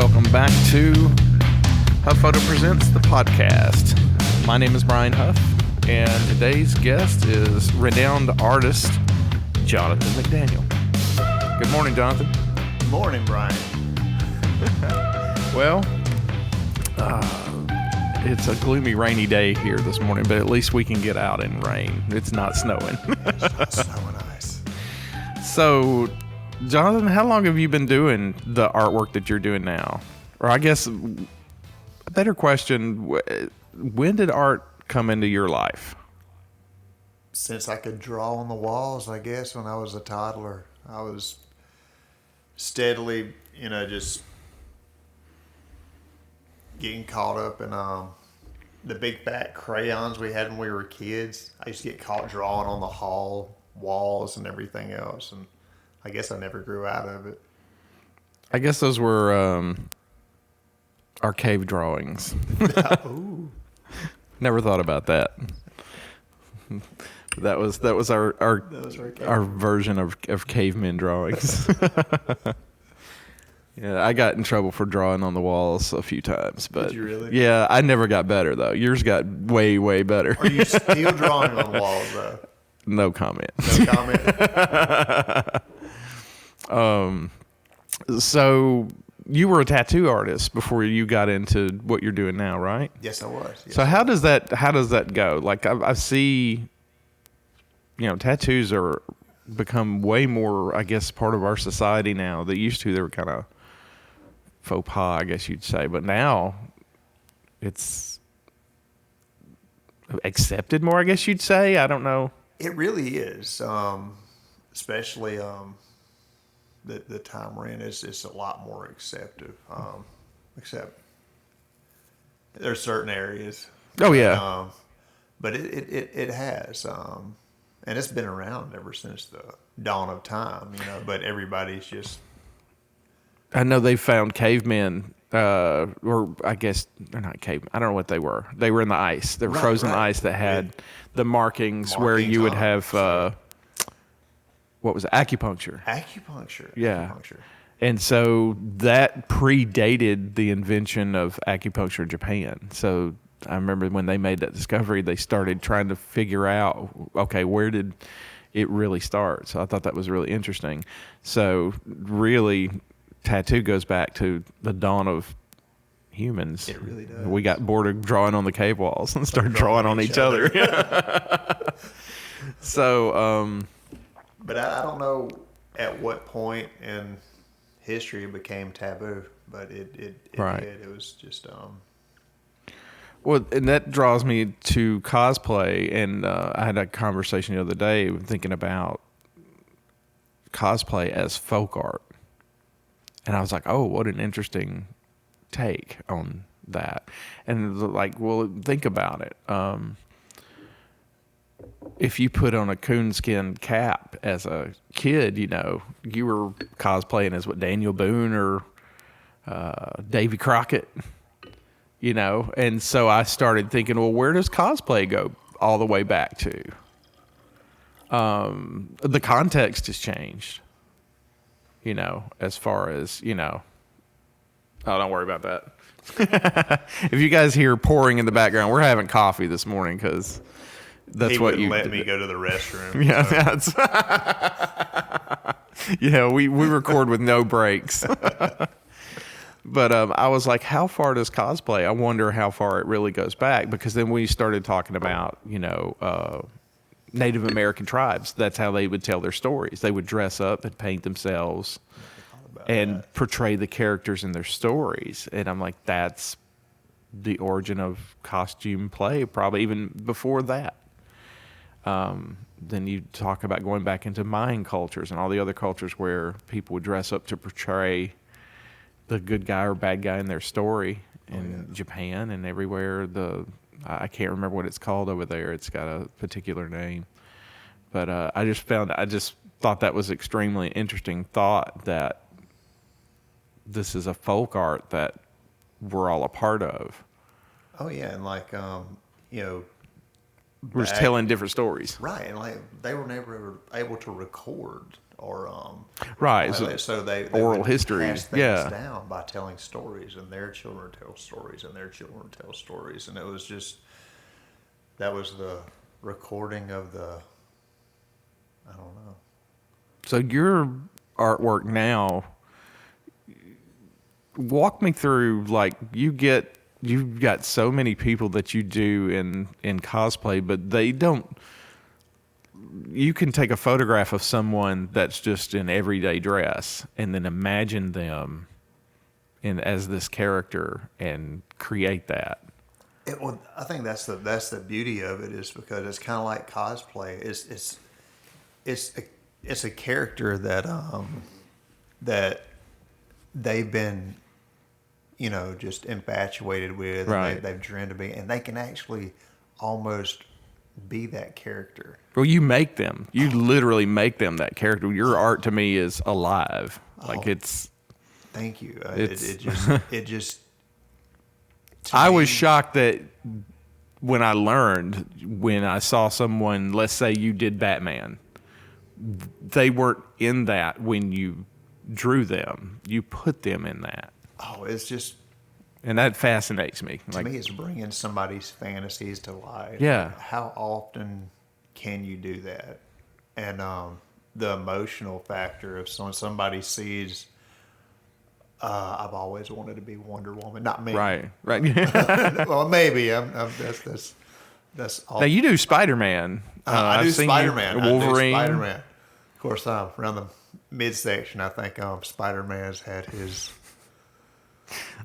welcome back to Huffoto Presents the podcast. My name is Brian Huff, and today's guest is renowned artist Jonathon McDaniel. Good morning, Jonathan. Good morning, Brian. Well, it's a gloomy, rainy day here this morning, but at least we can get out in rain. It's not snowing. It's not snow and ice. So, Jonathan, how long have you been doing the artwork that you're doing now? Or I guess a better question, when did art come into your life? Since I could draw on the walls, I guess, when I was a toddler, I was steadily, just getting caught up in the big fat crayons we had when we were kids. I used to get caught drawing on the hall walls and everything else, and I guess I never grew out of it. I guess those were our cave drawings. Ooh. Never thought about that. That was our version of caveman drawings. Yeah, I got in trouble for drawing on the walls a few times, but Did you really? Yeah, I never got better though. Yours got way, way better. Are you still drawing on walls though? No comment. No comment. So you were a tattoo artist before you got into what you're doing now, right? Yes, I was. Yes, So how does that go? Like I see, tattoos are become way more, I guess, part of our society now. They used to, they were kind of faux pas, I guess you'd say, but now it's accepted more, I guess you'd say. I don't know. It really is, especially the time we're in is a lot more accepted. Except there's certain areas. Oh yeah. But it has, and it's been around ever since the dawn of time. But everybody's just. I know they found cavemen, or I guess they're not cavemen. I don't know what they were. They were in the ice. They were frozen ice that had the markings where you would have, what was it? Acupuncture. Acupuncture. Yeah. Acupuncture. And so that predated the invention of acupuncture in Japan. So I remember when they made that discovery, they started trying to figure out, okay, where did it really start? So I thought that was really interesting. So really, tattoo goes back to the dawn of humans. It really does. We got bored of drawing on the cave walls and started drawing on each other. So, but I don't know at what point in history it became taboo, but it Right. did. It was just well, and that draws me to cosplay. And I had a conversation the other day thinking about cosplay as folk art. And I was like, oh, what an interesting take on that. And like, well, think about it. If you put on a coonskin cap as a kid, you were cosplaying as what, Daniel Boone or Davy Crockett, And so I started thinking, well, where does cosplay go all the way back to? The context has changed. As far as, oh, don't worry about that. If you guys hear pouring in the background, we're having coffee this morning because that's what you let me go to the restroom. Yeah, so. that's we record with no breaks. But I was like, how far does cosplay? I wonder how far it really goes back, because then we started talking about, Native American tribes. That's how they would tell their stories. They would dress up and paint themselves and portray the characters in their stories. And I'm like, that's the origin of costume play, probably even before that. Then you talk about going back into Mayan cultures and all the other cultures where people would dress up to portray the good guy or bad guy in their story. In Japan and everywhere, I can't remember what it's called over there. It's got a particular name. But I just thought that was extremely interesting thought, that this is a folk art that we're all a part of. Oh yeah, and like we're just telling different stories. Right, and like they were never able to record or Right. so they oral would history. pass things Yeah. down by telling stories, and their children tell stories, and their children tell stories, and it was just that was the recording of the I don't know. So your artwork now, walk me through, like, you've got so many people that you do in cosplay, but they don't, you can take a photograph of someone that's just in everyday dress and then imagine them as this character and create that. Well, I think that's the beauty of it, is because it's kind of like cosplay. It's a character that they've been, just infatuated with, Right. and they've dreamed to be, and they can actually almost be that character. Well, you make them. You literally make them that character. Your art to me is alive. Like, it's. Thank you. It's- It just. to I was me- shocked that when I saw someone, let's say you did Batman, they weren't in that when you drew them. You put them in that. Oh, it's just. And that fascinates me. To me, it's bringing somebody's fantasies to life. Yeah. How often can you do that? And the emotional factor of somebody sees. I've always wanted to be Wonder Woman. Not me. Right. Well, maybe. That's all. Now you do Spider-Man. I I've do seen you- Spider-Man. Wolverine. I do Spider-Man. Of course, around the midsection, I think Spider-Man's had his.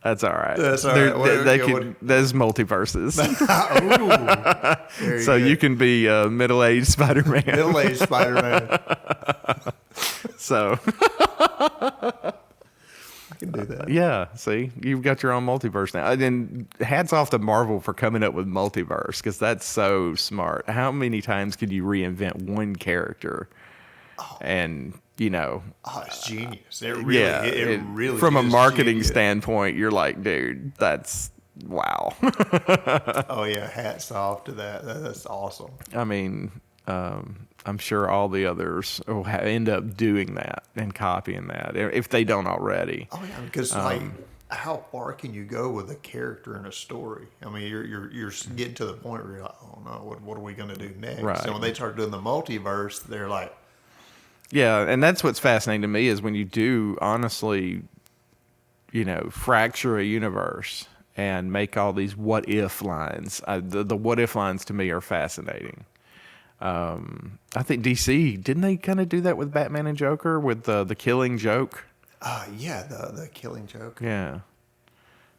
That's all right. That's all They're- right. they could. There's multiverses, Ooh, there you so go. you can be middle-aged Spider-Man. Middle-aged Spider-Man. So I can do that. yeah, see, you've got your own multiverse now. And hats off to Marvel for coming up with multiverse, because that's so smart. How many times could you reinvent one character? And Oh, it's genius. It really, yeah, it really. from a is marketing genius. standpoint, you're like, dude, that's wow. Oh yeah, hats off to that. That's awesome. I mean, I'm sure all the others will end up doing that and copying that if they don't already. Oh yeah, because like, how far can you go with a character in a story? I mean, you're getting to the point where you're like, oh no, what are we gonna do next? Right. So when they start doing the multiverse, they're like, Yeah, and that's what's fascinating to me is when you do honestly, fracture a universe and make all these what if lines. The what if lines to me are fascinating. I think DC, didn't they kind of do that with Batman and Joker with the Killing Joke? yeah, the Killing Joke. Yeah.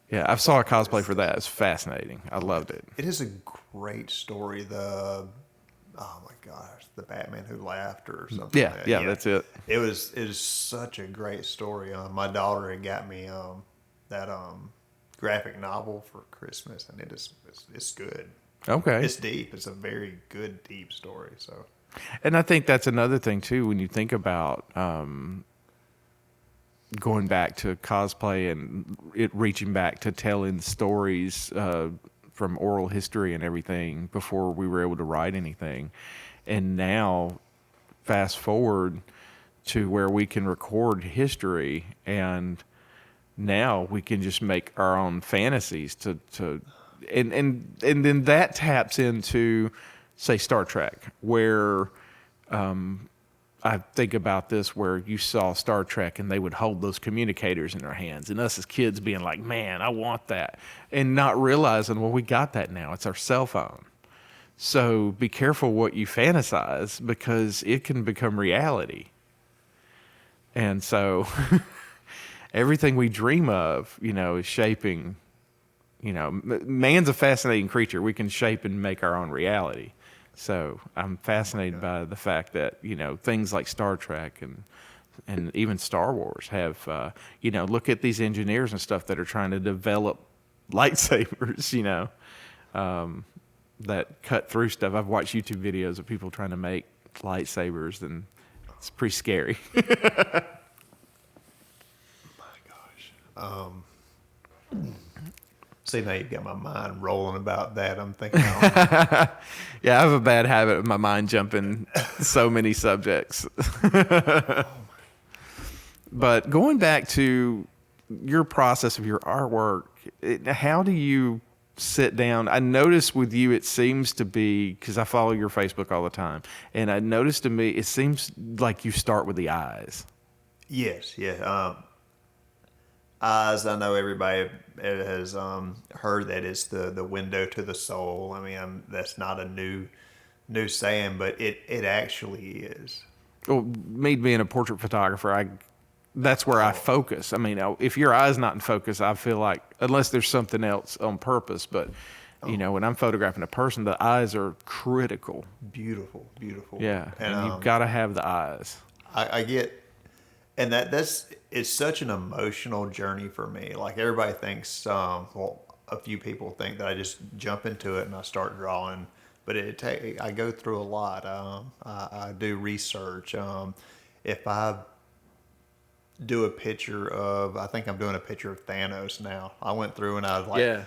Yeah, I saw a cosplay for that. It's fascinating. I loved it. It is a great story. Oh my gosh, the Batman Who Laughed or something. Yeah, like that. yeah, that's it. It is such a great story. My daughter had got me that graphic novel for Christmas, and it's good. Okay. It's deep. It's a very good, deep story. So, And I think that's another thing too when you think about going back to cosplay and it reaching back to telling stories from oral history and everything before we were able to write anything. And now, fast forward to where we can record history, and now we can just make our own fantasies and then that taps into, say, Star Trek, where I think about this, where you saw Star Trek and they would hold those communicators in their hands, and us as kids being like, man, I want that, and not realizing, well, we got that now. It's our cell phone. So be careful what you fantasize, because it can become reality. And so everything we dream of, is shaping, man's a fascinating creature. We can shape and make our own reality. So I'm fascinated by the fact that, things like Star Trek and even Star Wars have, look at these engineers and stuff that are trying to develop lightsabers, that cut through stuff. I've watched YouTube videos of people trying to make lightsabers, and it's pretty scary. See, now you've got my mind rolling about that. I'm thinking, Yeah, I have a bad habit of my mind jumping so many subjects. But going back to your process of your artwork, how do you sit down? I notice with you, it seems to be, because I follow your Facebook all the time, and I noticed to me, it seems like you start with the eyes. yes, yeah. Eyes, I know everybody has heard that it's the window to the soul. I mean, that's not a new saying, but it actually is. Well, me being a portrait photographer, that's where I focus. I mean, if your eye's not in focus, I feel like, unless there's something else on purpose, but when I'm photographing a person, the eyes are critical. Beautiful, beautiful. Yeah, and you've got to have the eyes. I get, and it's such an emotional journey for me. Like everybody thinks, well, a few people think that I just jump into it and I start drawing, but I go through a lot. I do research. If I do a picture of, I think I'm doing a picture of Thanos now. I went through and I was like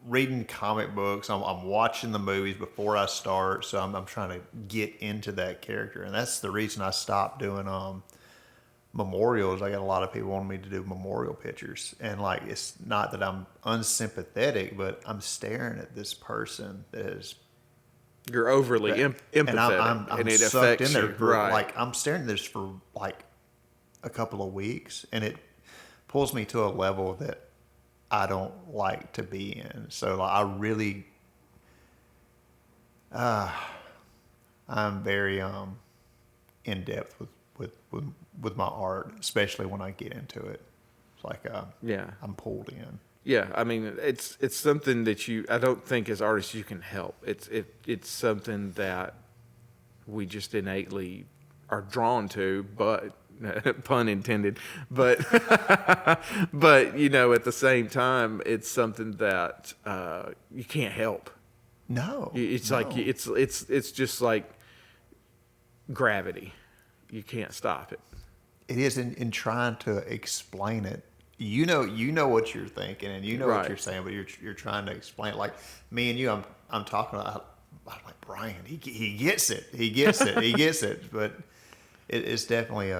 reading comic books. I'm watching the movies before I start, so I'm trying to get into that character, and that's the reason I stopped doing memorials. I got a lot of people wanting me to do memorial pictures, and like it's not that I'm unsympathetic, but I'm staring at this person that is. You're overly empathetic, and I'm and it sucked affects in there. you. Right. Like I'm staring at this for like a couple of weeks, and it pulls me to a level that I don't like to be in. So like, I really, I'm very in depth with my art, especially when I get into it. It's like I'm pulled in. Yeah, I mean, it's something that I don't think as artists you can help. It's something that we just innately are drawn to, but pun intended. But but at the same time, it's something that you can't help. No, it's like it's just like gravity. You can't stop it. It is in trying to explain it. You know what you're thinking, and you know what you're saying, but you're trying to explain it. Like me and you, I'm talking about. I'm like Brian. He gets it. He gets it. He gets it. But it's definitely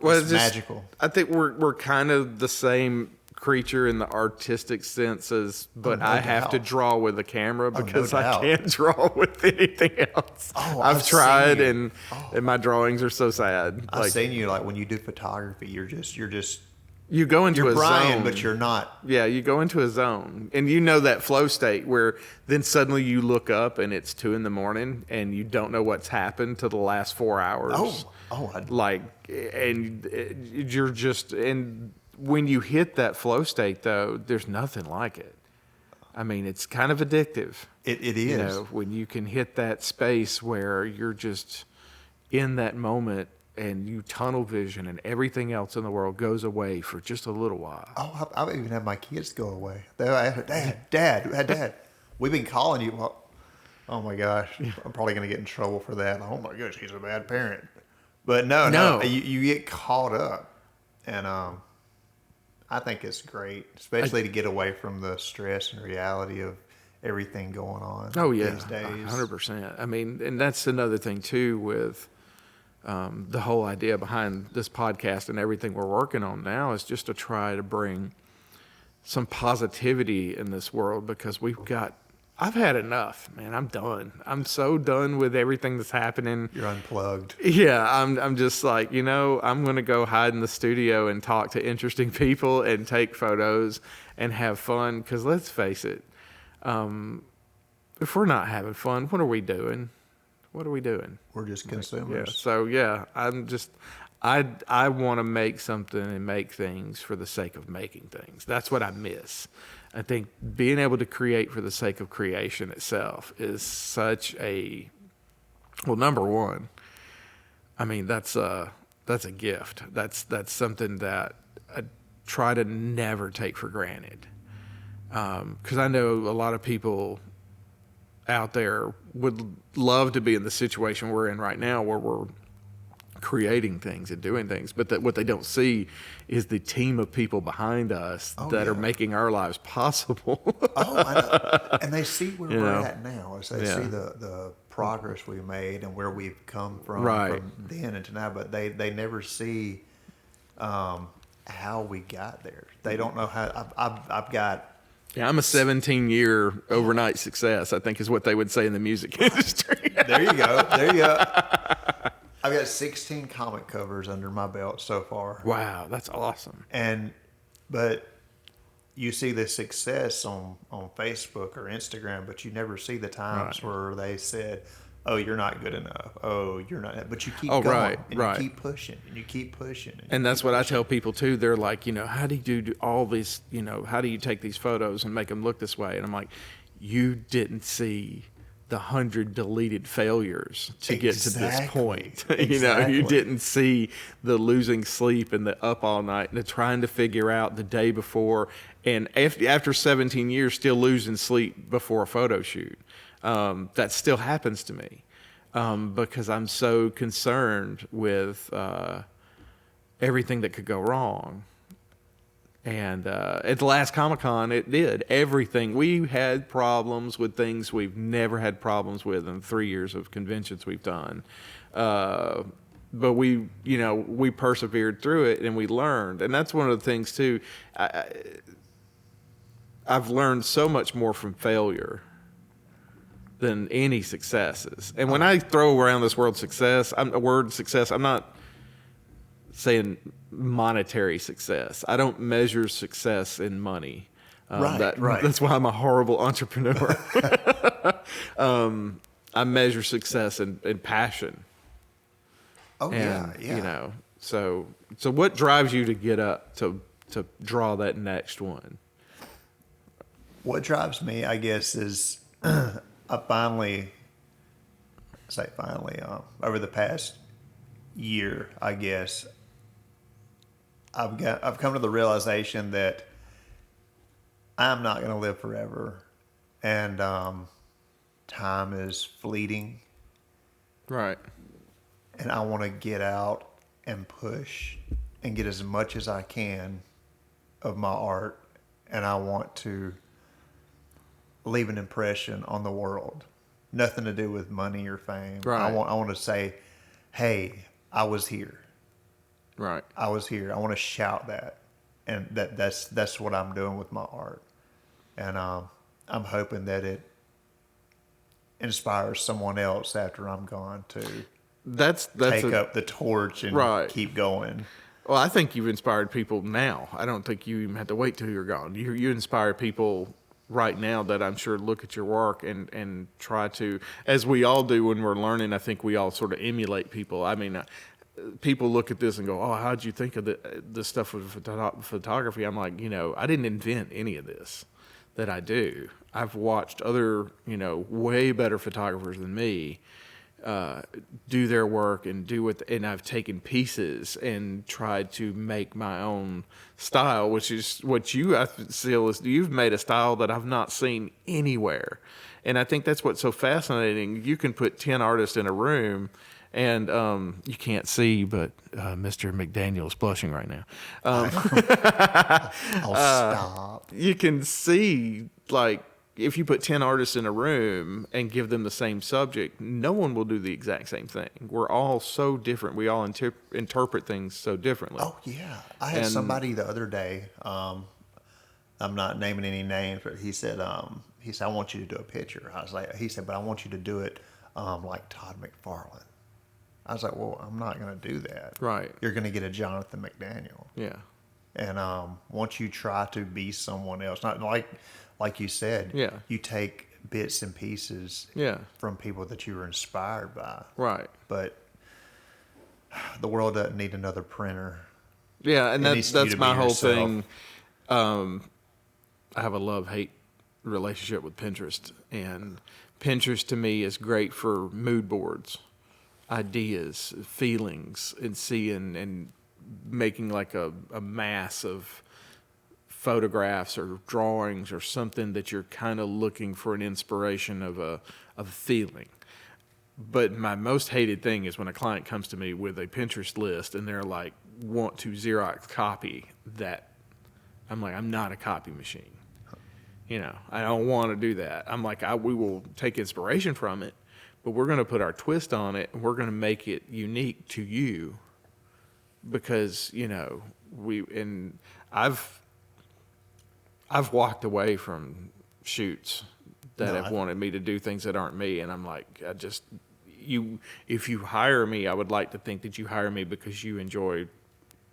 it's magical. I think we're kind of the same creature in the artistic senses, but I have to draw with a camera because I can't draw with anything else. I've tried, and my drawings are so sad. I've seen you, like when you do photography, you're just you go into a Brian, zone, but you're not. Yeah, you go into a zone, and that flow state where then suddenly you look up and it's 2 a.m. and you don't know what's happened to the last 4 hours. And you're just, and when you hit that flow state, though, there's nothing like it. I mean, it's kind of addictive. It is. When you can hit that space where you're just in that moment and you tunnel vision and everything else in the world goes away for just a little while. Oh, I've even had my kids go away. Dad, we've been calling you. Well, oh my gosh, I'm probably going to get in trouble for that. Oh my gosh, he's a bad parent. But no, you get caught up, and I think it's great, especially to get away from the stress and reality of everything going on. Oh yeah, these days. 100%. I mean, and that's another thing too with the whole idea behind this podcast and everything we're working on now is just to try to bring some positivity in this world, because I've had enough, man. I'm done. I'm so done with everything that's happening. You're unplugged. Yeah, I'm just like, I'm going to go hide in the studio and talk to interesting people and take photos and have fun, because let's face it, if we're not having fun, what are we doing? What are we doing? We're just consumers. Yeah. So yeah, I want to make something and make things for the sake of making things. That's what I miss. I think being able to create for the sake of creation itself is such number one, I mean, that's a gift. That's something that I try to never take for granted. 'Cause I know a lot of people out there would love to be in the situation we're in right now, where we're creating things and doing things, but that what they don't see is the team of people behind us that are making our lives possible. I know. And they see where You we're know? at now. As they see the progress we made and where we've come from then and to now, but they never see how we got there. They don't know how. I've got. Yeah, I'm a 17-year overnight success, I think is what they would say in the music industry. There you go. There you go. I've got 16 comic covers under my belt so far. Wow, that's awesome. But you see the success on Facebook or Instagram, but you never see the times where they said, "Oh, you're not good enough. Oh, you're not." But you keep going, and you keep pushing, and you keep pushing. And that's what I tell people too. They're like, how do you do all these? How do you take these photos and make them look this way? And I'm like, you didn't see the 100 deleted failures to get to this point. You didn't see the losing sleep and the up all night and the trying to figure out the day before, and after 17 years still losing sleep before a photo shoot. That still happens to me because I'm so concerned with everything that could go wrong. And at the last Comic-Con, it did. Everything. We had problems with things we've never had problems with in 3 years of conventions we've done. But we persevered through it and we learned. And that's one of the things, too. I've learned so much more from failure than any successes. And when I throw around this word success, I'm not saying monetary success. I don't measure success in money. That's why I'm a horrible entrepreneur. I measure success in passion. So what drives you to get up to draw that next one? What drives me, I guess, is I finally, over the past year, I guess, I've come to the realization that I'm not going to live forever, and time is fleeting. Right. And I want to get out and push and get as much as I can of my art, and I want to leave an impression on the world. Nothing to do with money or fame. Right. I want to say, hey, I was here. Right. I was here. I want to shout that. And that's what I'm doing with my art. And I'm hoping that it inspires someone else after I'm gone to take up the torch and keep going. Well, I think you've inspired people now. I don't think you even have to wait till you're gone. You inspire people right now that I'm sure look at your work and try to, as we all do when we're learning, I think we all sort of emulate people. I mean, people look at this and go, oh, how'd you think of the stuff with photography? I'm like, I didn't invent any of this that I do. I've watched other, way better photographers than me do their work and and I've taken pieces and tried to make my own style, which is what I feel is you've made a style that I've not seen anywhere. And I think that's what's so fascinating. You can put 10 artists in a room and you can't see, but Mr. McDaniel is blushing right now. I'll stop. You can see, like, if you put 10 artists in a room and give them the same subject, no one will do the exact same thing. We're all so different. We all interpret things so differently. Oh, yeah. I had somebody the other day, I'm not naming any names, but he said, I want you to do a picture. He said, but I want you to do it like Todd McFarlane. I was like, well, I'm not going to do that. Right. You're going to get a Jonathon McDaniel. Yeah. And once you try to be someone else, not like you said, you take bits and pieces from people that you were inspired by. Right. But the world doesn't need another printer. Yeah, and that's my whole thing. I have a love-hate relationship with Pinterest. And Pinterest to me is great for mood boards, ideas, feelings, and seeing and making like a mass of photographs or drawings or something that you're kind of looking for an inspiration of a feeling. But my most hated thing is when a client comes to me with a Pinterest list and they're like, want to Xerox copy that. I'm like, I'm not a copy machine. You know, I don't want to do that. I'm like, we will take inspiration from it, but we're going to put our twist on it, and we're going to make it unique to you because, you know, I've walked away from shoots that have wanted me to do things that aren't me, and I'm like, if you hire me, I would like to think that you hire me because you enjoy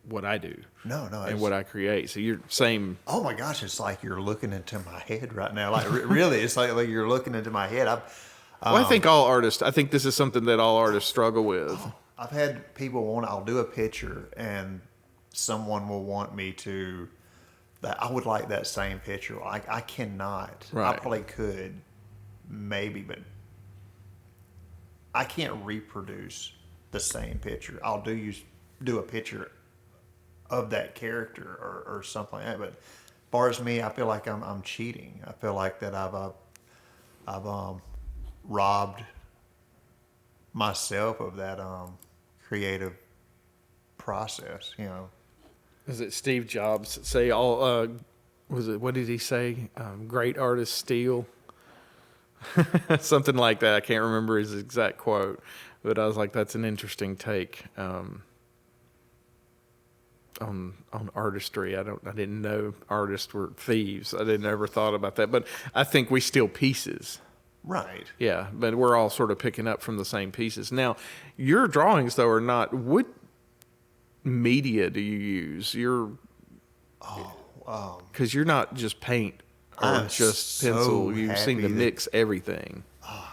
what I do. No, and what I create. So you're same. Oh my gosh, it's like you're looking into my head right now. Like really, it's like you're looking into my head. I think I think this is something that all artists struggle with. I've had people I'll do a picture and someone will want me to, that I would like that same picture. I cannot. Right. I probably could, maybe, but I can't reproduce the same picture. I'll do a picture of that character or something like that. But as far as me, I feel like I'm cheating. I feel like that I've robbed myself of that creative process. You know. Is it Steve Jobs say all? Was it, what did he say? Great artists steal. Something like that. I can't remember his exact quote, but I was like, that's an interesting take. On artistry. I didn't know artists were thieves. I didn't ever thought about that, but I think we steal pieces. Right. Yeah, but we're all sort of picking up from the same pieces. Now, your drawings though are not. What media do you use? Because you're not just paint or I'm just so pencil. You seem to happy mix everything.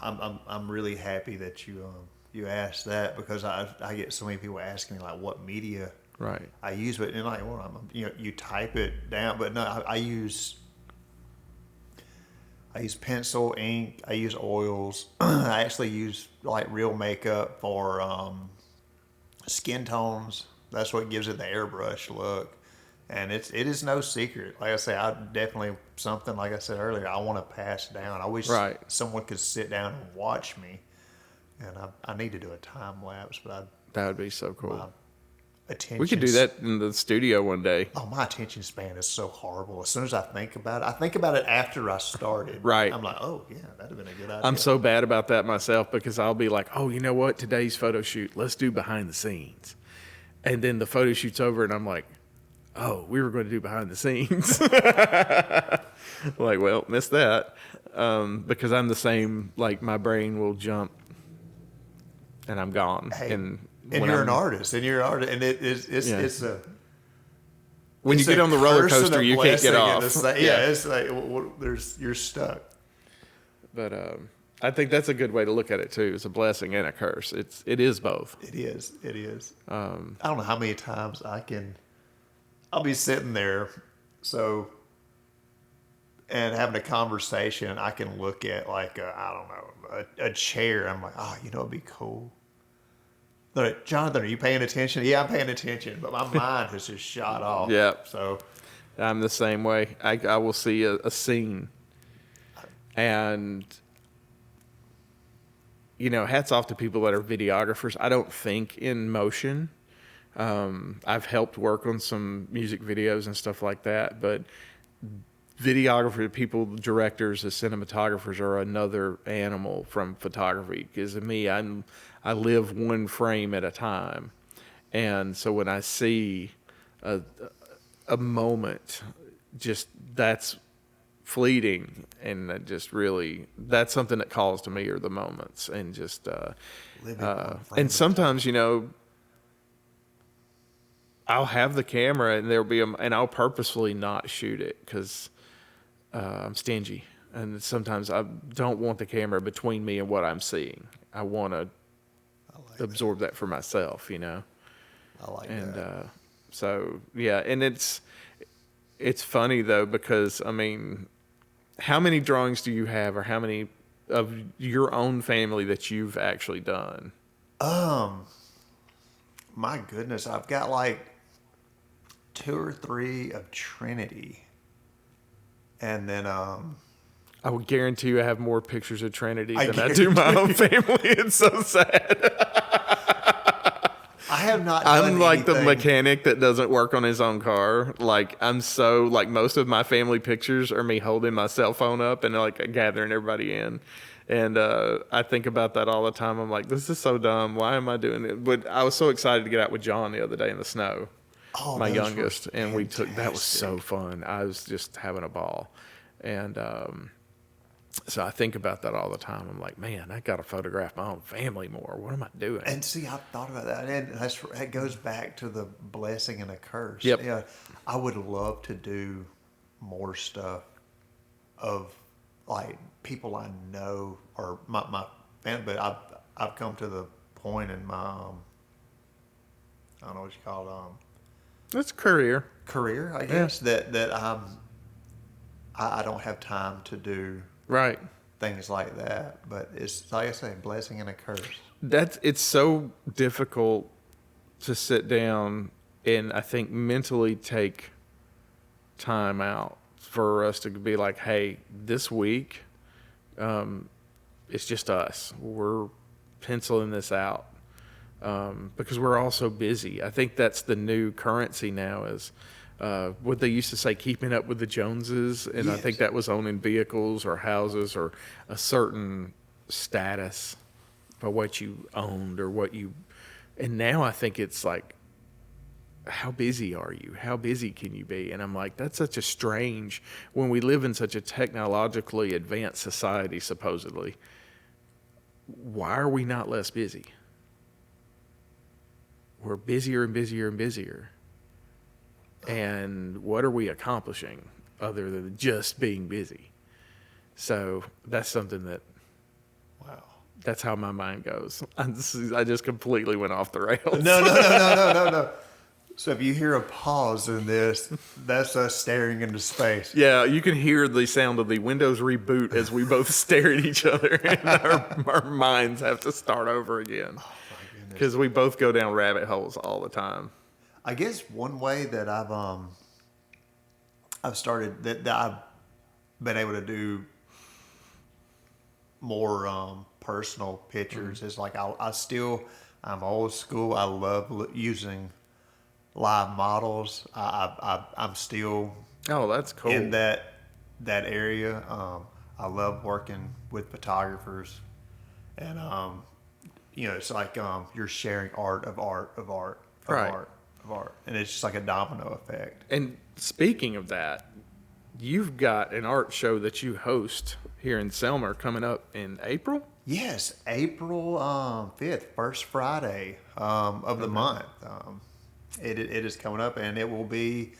I'm really happy that you asked that, because I get so many people asking me like what media Right. I use, but and like, well, you type it down, but no, I use pencil, ink, I use oils. I actually use like real makeup for skin tones. That's what gives it the airbrush look, and it is no secret. Like I say, I definitely something like I said earlier, I want to pass down. I wish someone could sit down and watch me, and I need to do a time lapse, but that would be so cool. Attention. We could do that in the studio one day. Oh, my attention span is so horrible. As soon as I think about it after I started. Right. I'm like, oh yeah, that'd have been a good idea. I'm so bad about that myself, because I'll be like, oh, you know what? Today's photo shoot, let's do behind the scenes. And then the photo shoot's over and I'm like, oh, we were going to do behind the scenes. Like, well, missed that. Because I'm the same, like my brain will jump and I'm gone. Hey, and you're an artist, and it's a. When you get on the roller coaster, you can't get off. It's like you're stuck. But I think that's a good way to look at it too. It's a blessing and a curse. It is both. It is. I don't know how many times I'll be sitting there, and having a conversation. I can look at like a chair. I'm like, oh, it'd be cool. They're like, Jonathan, are you paying attention? Yeah, I'm paying attention, but my mind has just shot off. Yeah. So I'm the same way. I will see a scene, and hats off to people that are videographers. I don't think in motion. I've helped work on some music videos and stuff like that, but videographer people, directors, as cinematographers are another animal from photography. Because me, I live one frame at a time, and so when I see a moment, just that's fleeting, and that just really, that's something that calls to me, are the moments, and just and sometimes I'll have the camera and there'll be and I'll purposefully not shoot it because I'm stingy, and sometimes I don't want the camera between me and what I'm seeing. I want to absorb that for myself, I like and that. So yeah, and it's funny though, because how many drawings do you have, or how many of your own family that you've actually done? My goodness, I've got like 2 or 3 of Trinity, and then I would guarantee you I have more pictures of Trinity than I do my own family. It's so sad. I have not. I'm like the anything. mechanic that doesn't work on his own car. Like I'm so like most of my family pictures are me holding my cell phone up and like gathering everybody in. And I think about that all the time. I'm like, this is so dumb. Why am I doing it? But I was so excited to get out with John the other day in the snow, my youngest, and we took. That was so fun. I was just having a ball, and so I think about that all the time. I'm like, man, I got to photograph my own family more. What am I doing? And see, I've thought about that, and that goes back to the blessing and a curse. Yep. Yeah, I would love to do more stuff of like people I know or my family, but I've come to the point in my I don't know what you call it It's career. career, I guess, that I don't have time to do Right. things like that. But it's like I say, blessing and a curse. It's so difficult to sit down and I think mentally take time out for us to be like, hey, this week, it's just us. We're penciling this out because we're all so busy. I think that's the new currency now is what they used to say, keeping up with the Joneses. And I think that was owning vehicles or houses or a certain status for what you owned or what you. And now I think it's like, how busy are you? How busy can you be? And I'm like, that's such a strange, when we live in such a technologically advanced society, supposedly, why are we not less busy? We're busier and busier and busier. And what are we accomplishing other than just being busy? So that's something that, Wow. that's how my mind goes. I just completely went off the rails. No. So if you hear a pause in this, that's us staring into space. Yeah, you can hear the sound of the Windows reboot as we both stare at each other and our minds have to start over again. Oh my goodness. Because we both go down rabbit holes all the time. I guess one way that I've started that I've been able to do more personal pictures is like I'm old school. I love using live models. I'm still Oh, that's cool. in that area. I love working with photographers, and it's like you're sharing art of art of art of Right. art of art, and it's just like a domino effect. And speaking of that, you've got an art show that you host here in Selmer coming up in April? Yes, April 5th, first Friday of the month. It is coming up, and it will be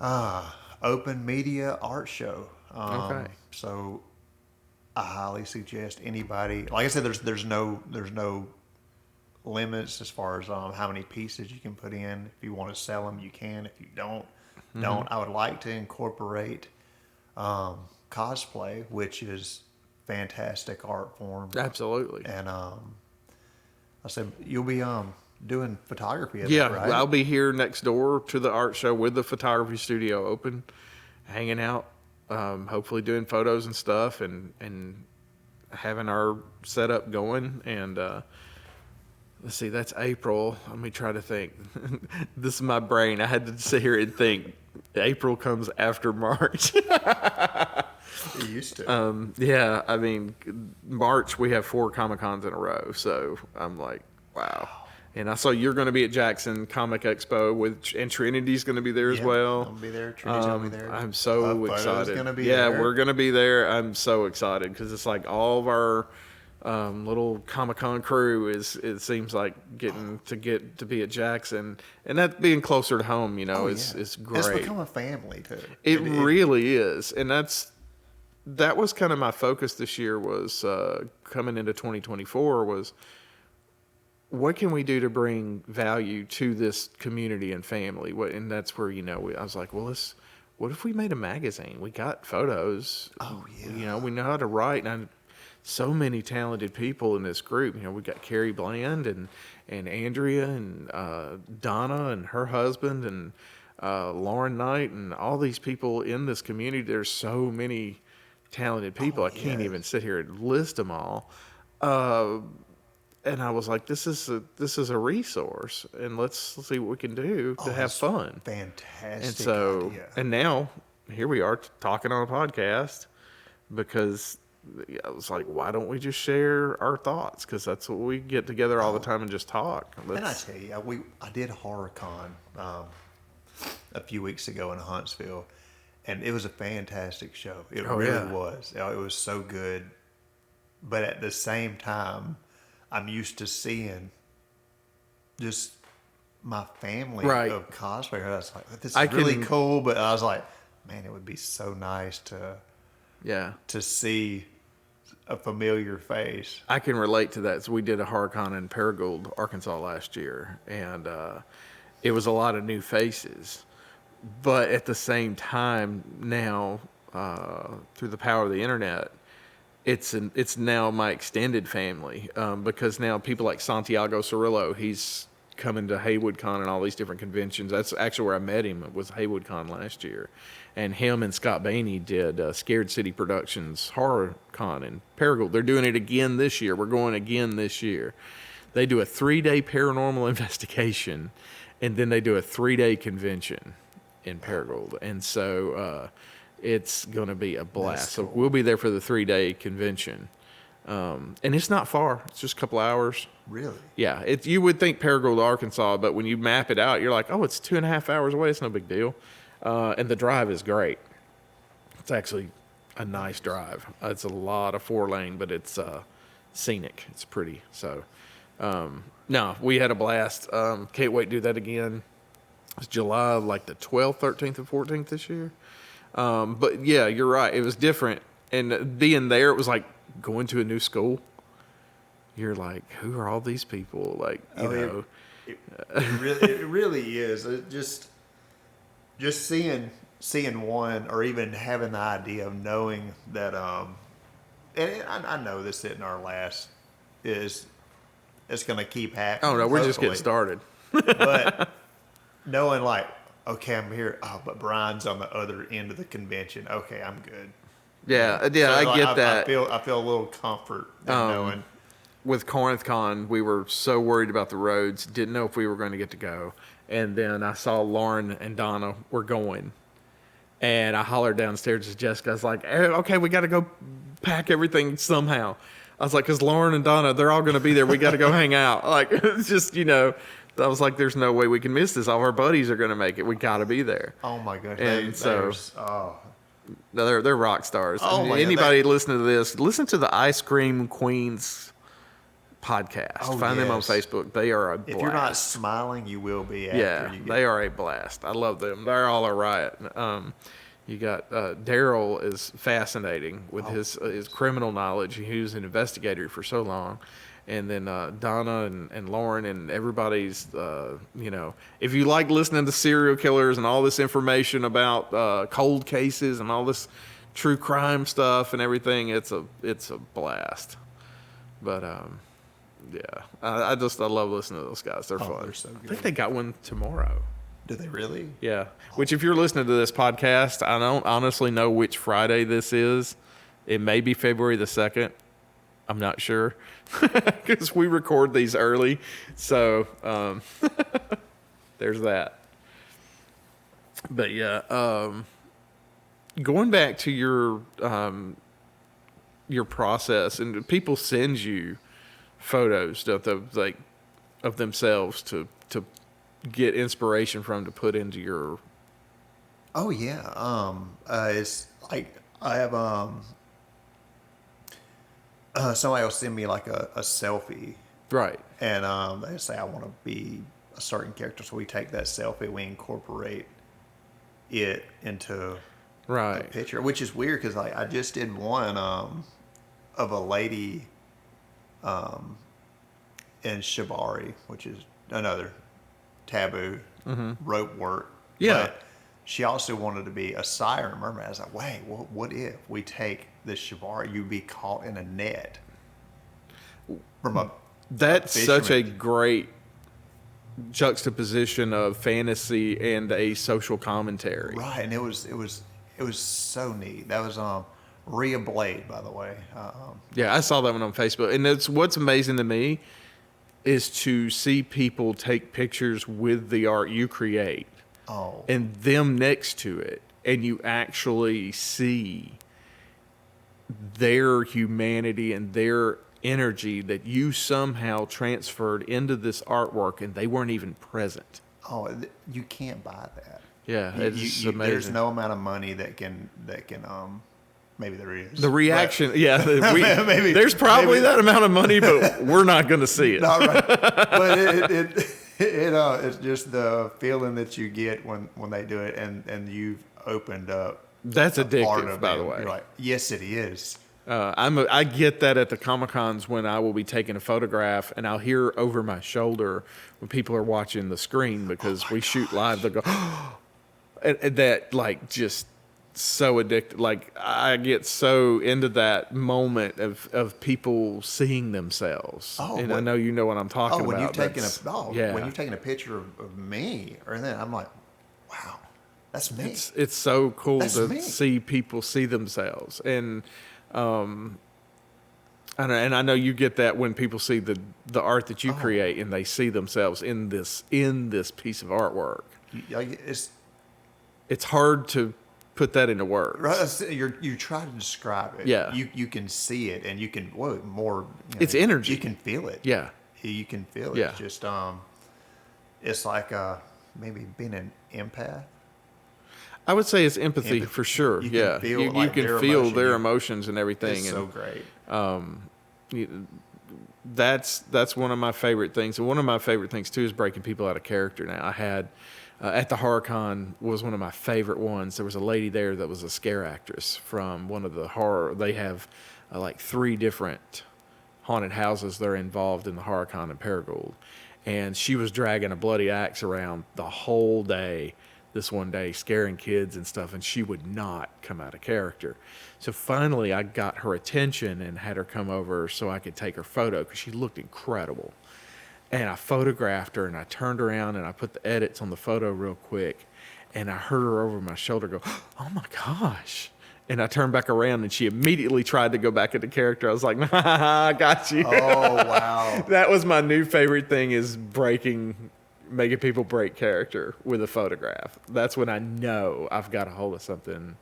open media art show. Okay. So I highly suggest anybody. Like I said, there's no limits as far as how many pieces you can put in. If you want to sell them, you can. If you don't. I would like to incorporate cosplay, which is fantastic art form. Absolutely. And I said you'll be doing photography at Yeah, that, right? I'll be here next door to the art show with the photography studio open, hanging out, hopefully doing photos and stuff and having our setup going. And let's see, that's April. Let me try to think. This is my brain. I had to sit here and think. April comes after March. It used to. Yeah, I mean, March we have 4 Comic-Cons in a row, so I'm like, wow. And I saw you're going to be at Jackson Comic Expo and Trinity's going to be there as well. I'll be there. Trinity's gonna be there. I'm so Huffoto's excited. gonna be yeah, there. we're going to be there. I'm so excited because it's like all of our little Comic-Con crew it seems like getting to be at Jackson, and that being closer to home, is great. It's become a family too. It really is, and that was kind of my focus this year was coming into 2024 was what can we do to bring value to this community and family? And that's where I was like, well, what if we made a magazine? We got photos. Oh yeah. We know how to write, and so many talented people in this group. We got Carrie Bland and Andrea and Donna and her husband and Lauren Knight and all these people in this community. There's so many talented people. I can't even sit here and list them all. And I was like, this is a resource, and let's see what we can do to have fun. Fantastic And so, idea. and now here we are talking on a podcast, because I was like, why don't we just share our thoughts? Because that's what we get together all the time and just talk. And I tell you, I did HorrorCon a few weeks ago in Huntsville, and it was a fantastic show. It really was. It was so good. But at the same time, I'm used to seeing just my family of cosplayers. I was like, this is really cool. But I was like, man, it would be so nice to see a familiar face. I can relate to that. So we did a HorrorCon in Paragould, Arkansas last year, and it was a lot of new faces. But at the same time, now through the power of the internet, it's now my extended family, because now people like Santiago Cirillo, he's coming to HeywoodCon and all these different conventions. That's actually where I met him, was HeywoodCon last year. And him and Scott Bainey did Scared City Productions HorrorCon in Paragould. They're doing it again this year. We're going again this year. They do a 3-day paranormal investigation, and then they do a 3-day convention in Paragould. And so it's going to be a blast. Cool. So we'll be there for the 3-day convention. And it's not far. It's just a couple hours. Really? Yeah. You would think Paragould, Arkansas, but when you map it out, you're like, oh, it's 2.5 hours away. It's no big deal. And the drive is great. It's actually a nice drive. It's a lot of 4-lane, but it's scenic. It's pretty. So, no, we had a blast. Can't wait to do that again. It's July, like the 12th, 13th, and 14th this year. But yeah, you're right. It was different. And being there, it was like going to a new school. You're like, who are all these people? Like, you know. It really is. It just seeing one, or even having the idea of knowing that, and I know this isn't our last, it's going to keep happening. Oh no, we're just getting started. But knowing like, okay, I'm here. Oh, but Brian's on the other end of the convention. Okay, I'm good. Yeah, So, I get that. I feel a little comfort in knowing. With CorinthCon, we were so worried about the roads, didn't know if we were going to get to go. And then I saw Lauren and Donna were going. And I hollered downstairs to Jessica. I was like, hey, okay, we got to go pack everything somehow. I was like, because Lauren and Donna, they're all going to be there. We got to go hang out. Like, it's just, you know, I was like, there's no way we can miss this. All of our buddies are going to make it. We got to be there. Oh, my gosh. And they're rock stars. Oh, anybody listening to this, listen to the Ice Cream Queens podcast. Find them on Facebook. They are a blast. If you're not smiling, you will be after you get they are a blast. I love them. They're all a riot. You got Daryl is fascinating with his criminal knowledge. He was an investigator for so long. And then Donna and Lauren and everybody's, you know, if you like listening to serial killers and all this information about cold cases and all this true crime stuff and everything, it's a blast. But yeah, I love listening to those guys. They're fun. They're so good. I think they got one tomorrow. Do they really? Yeah. Which, if you're listening to this podcast, I don't honestly know which Friday this is. It may be February the 2nd. I'm not sure because we record these early. So there's that. But yeah, going back to your process, and people send you photos of themselves to get inspiration from, to put into your. Oh yeah. It's like I have somebody will send me like a selfie. Right. And they say, I want to be a certain character. So we take that selfie, we incorporate it into a picture, which is weird because I just did one of a lady in shibari, which is another taboo rope work. Yeah. But she also wanted to be a siren mermaid. I was like, wait, what if we take this shibari, you'd be caught in a net from a That's such a great juxtaposition of fantasy and a social commentary. Right, and it was so neat. That was Rhea Blade, by the way. Yeah, I saw that one on Facebook. And that's what's amazing to me is to see people take pictures with the art you create Oh, and them next to it. And you actually see their humanity and their energy that you somehow transferred into this artwork and they weren't even present. you can't buy that. Yeah, it's amazing. There's no amount of money that can maybe there is. The reaction, Maybe there's probably that amount of money, but we're not going to see it. Not right. But it's just the feeling that you get when they do it, and you've opened up. That's part addictive, of by them. the way. You're like, yes, it is. I get that at the Comic-Cons when I will be taking a photograph and I'll hear over my shoulder when people are watching the screen because we shoot live. They'll go, and that like just so addicted. Like I get so into that moment of people seeing themselves. And I know you know what I'm talking about. When you've taken when you've taken a picture of me, or then I'm like, wow, that's me. It's so cool to see people see themselves, and I know you get that when people see the art that you create and they see themselves in this piece of artwork. It's hard to put that into words. Right, you try to describe it. Yeah, you can see it, and you can more. It's energy. You can feel it. Yeah, you can feel it. Yeah. Just it's like maybe being an empath. I would say it's empathy for sure. You yeah, can feel, you can feel their emotions and everything. It's so great. That's one of my favorite things. And one of my favorite things too is breaking people out of character. Now I had at the HorrorCon was one of my favorite ones. There was a lady there that was a scare actress from one of the horror. They have like 3 different haunted houses that are involved in the HorrorCon in Paragould, and she was dragging a bloody axe around the whole day. This one day, scaring kids and stuff, and she would not come out of character. So finally, I got her attention and had her come over so I could take her photo because she looked incredible. And I photographed her, and I turned around and I put the edits on the photo real quick, and I heard her over my shoulder go, "Oh my gosh!" And I turned back around, and she immediately tried to go back into character. I was like, "I got you." Oh wow! That was my new favorite thing: is making people break character with a photograph. That's when I know I've got a hold of something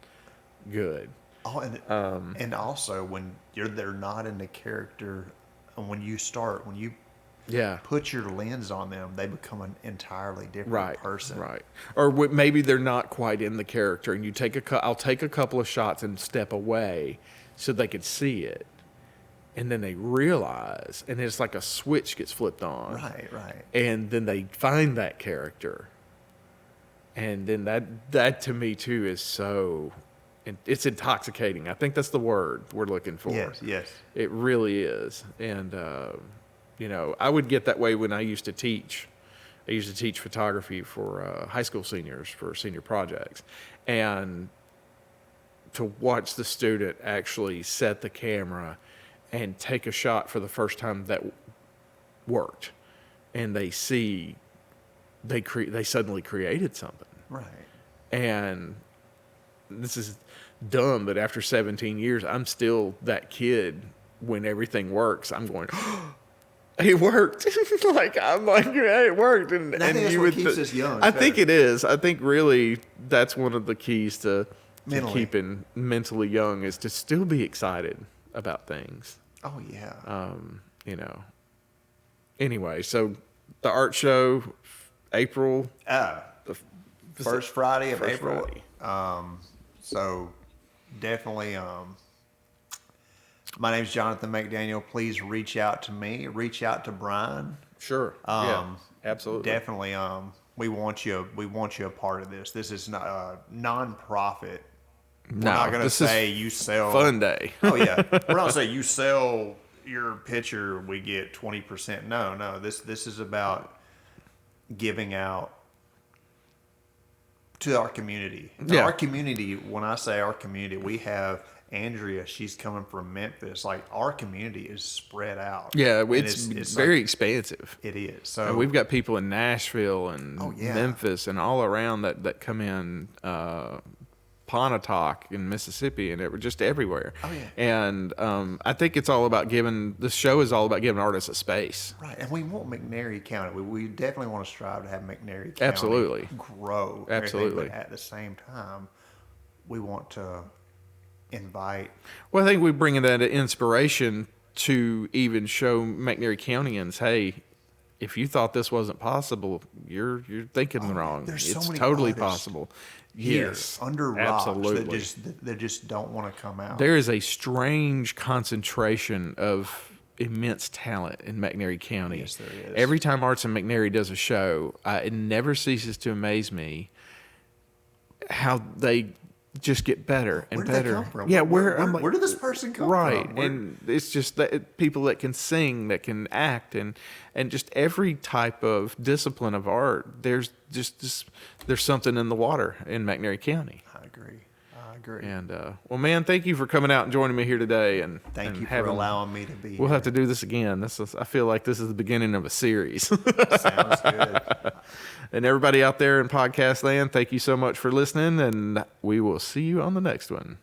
good. And also when they're not in the character, and when you put your lens on them, they become an entirely different person. Right. Or maybe they're not quite in the character, and I'll take a couple of shots and step away so they could see it. And then they realize, and it's like a switch gets flipped on. Right. And then they find that character. And then that to me too is so, it's intoxicating. I think that's the word we're looking for. Yes. It really is. And, I would get that way when I used to teach. I used to teach photography for high school seniors for senior projects. And to watch the student actually set the camera and take a shot for the first time that worked, and they see they suddenly created something. Right. And this is dumb, but after 17 years, I'm still that kid. When everything works, I'm going, oh, it worked. I'm like, yeah, it worked. And I think that's what keeps us young. I think it is. I think really that's one of the keys to keeping mentally young is to still be excited about things. Oh yeah. Anyway, so the art show, April. The first Friday of April. Friday. So definitely. My name's Jonathon McDaniel. Please reach out to me. Reach out to Brian. Sure. Yeah. Absolutely. Definitely. We want you a part of this. This is not a non-profit. We're not going to say you sell. Fun day. Oh yeah. We're not saying you sell your picture, we get 20%. No. This is about giving out to our community. Yeah. Our community. When I say our community, we have Andrea. She's coming from Memphis. Like our community is spread out. Yeah, it's very expansive. It is. So and we've got people in Nashville and Memphis and all around that come in. Pontotoc in Mississippi, and it was just everywhere. Oh, yeah. And I think it's all about the show is all about giving artists a space. Right, and we want McNairy County. We definitely want to strive to have McNairy County Absolutely. grow. and everything, Absolutely. But at the same time, we want to invite. Well, I think we bring in that inspiration to even show McNairy Countyans, hey, if you thought this wasn't possible, you're thinking wrong. There's so It's many totally artists possible. Here, Yes, under rocks absolutely. that just don't want to come out. There is a strange concentration of immense talent in McNairy County. Yes, there is. Every time Arts in McNairy does a show, it never ceases to amaze me how they just get better and Where did better. they come from? Yeah, where, like, where did this person come right, from? and it's just that people that can sing, that can act, and just every type of discipline of art. There's there's something in the water in McNairy County. I agree. And well, man, thank you for coming out and joining me here today. And Thank you for having, allowing me to be. We'll here. have to do this again. I feel like this is the beginning of a series. Sounds good. And everybody out there in podcast land, thank you so much for listening, and we will see you on the next one.